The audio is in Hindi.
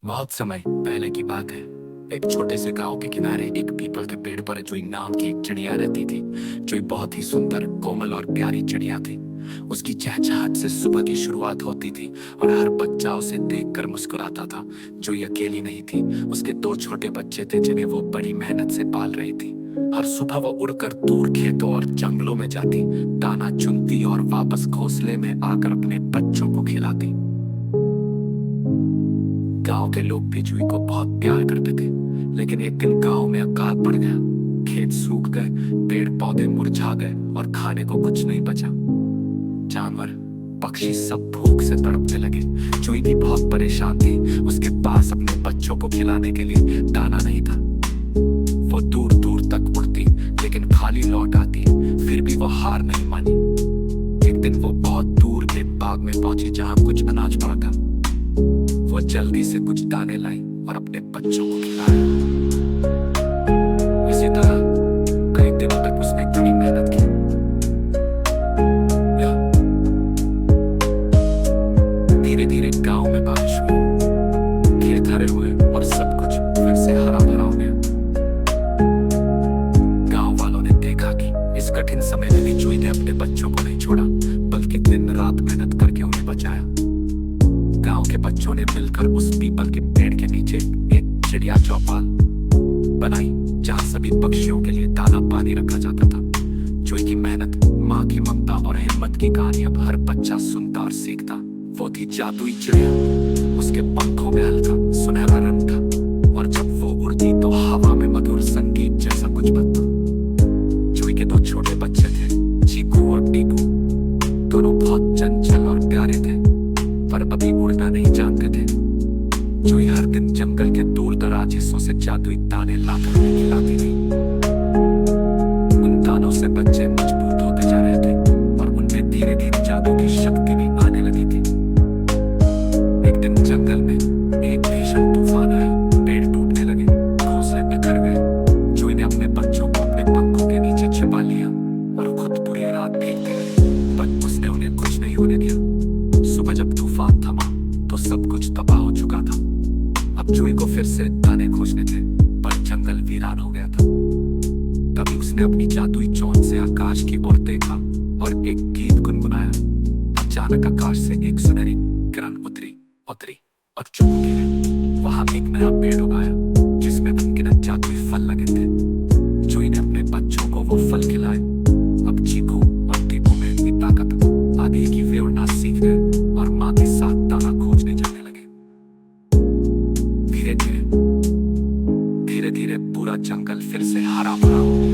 बहुत समय पहले की बात है। एक छोटे से गांव के किनारे एक पीपल के पेड़ पर जुई नाम की एक चिड़िया रहती थी। जुई बहुत ही सुंदर, कोमल और प्यारी चिड़िया थी। उसकी चहचहाट से सुबह की शुरुआत होती थी और हर बच्चा उसे देखकर मुस्कुराता था। जुई अकेली नहीं थी, उसके दो छोटे बच्चे थे जिन्हें वो बड़ी मेहनत से पाल रही थी। हर सुबह वो उड़कर दूर खेतों और जंगलों में जाती, दाना चुनती और वापस घोंसले में आकर अपने बच्चों को खिलाती। गांव के लोग भी जुई को बहुत प्यार करते थे। लेकिन एक दिन गांव में अकाल पड़ गया। खेत सूख गए, पेड़ पौधे मुरझा गए और खाने को कुछ नहीं बचा। जानवर, पक्षी सब भूख से तड़पने लगे। जुई भी बहुत परेशान थी। उसके पास अपने बच्चों को खिलाने के लिए दाना नहीं था। वो दूर दूर तक उड़ती, लेकिन खाली लौट आती। फिर भी वो हार नहीं मानी। एक दिन वो बहुत दूर के बाग में पहुंची जहां कुछ अनाज पड़ा था। वो जल्दी से कुछ दाने लाई और अपने बच्चों को खिलाया। इसी तरह कई दिनों तक उसने कड़ी मेहनत की। धीरे धीरे गांव में बारिश हुई, खेत हरे हुए और सब कुछ फिर से हरा भरा हो गया। गांव वालों ने देखा कि इस कठिन समय में भी जुई ने अपने बच्चों को नहीं छोड़ा, बल्कि दिन रात मेहनत करके उन्हें बचाया। गांव के बच्चों ने मिलकर उस पीपल के पेड़ के नीचे एक चिड़िया चौपाल बनाई, जहां सभी पक्षियों के लिए दाना पानी रखा जाता था। जुई की मेहनत, माँ की ममता और हिम्मत की कहानी अब हर बच्चा सुनता और सीखता। वो थी जादुई चिड़िया। उसके पंखों में हल्का सुनहरा रंग था और जब वो उड़ती तो हवा में मधुर संगीत जैसा कुछ बनता। जुई के दो छोटे बच्चे थे, चीकू और टीकू। दोनों बहुत चंचल और प्यारे थे, पर अभी उड़ना नहीं जानते थे। जुई हर दिन जंगल के दूर दराज हिस्सों से जादुई दाने लाकर उन्हें खिलाती रही। उन दानों से बच्चे मजबूत होते जा रहे थे और उनमें धीरे धीरे जादू की शक्ति भी आने लगी थी। एक दिन जंगल में एक भीषण तूफान आया। पेड़ टूटने लगे, घोंसले बिखर गए। जुई ने अपने बच्चों को अपने पंखों के नीचे छिपा लिया और खुद पूरी रात भीगती रही, पर उसने उन्हें कुछ नहीं होने दिया। सुबह जब तूफान थमा तो सब कुछ तबाह हो चुका था। अब जुई को फिर से दाने खोजने थे, पर जंगल वीरान हो गया था। तभी उसने अपनी जादुई चोंच से आकाश की ओर देखा और एक गीत गुनगुनाया। अचानक आकाश से एक सुनहरी किरण उतरी और चुप गिरी। वहां एक नया पेड़ उगाया जिसमें अनगिनत जादुई फल लगे थे। जुई ने अपने बच्चों को वो फल खिलाए। अब चीकू और टीकू में इतनी ताकत आ गई कि वे उड़ना सीख गए और माँ के साथ दाना खोजने जाने लगे। धीरे धीरे पूरा जंगल फिर से हरा भरा हो गया।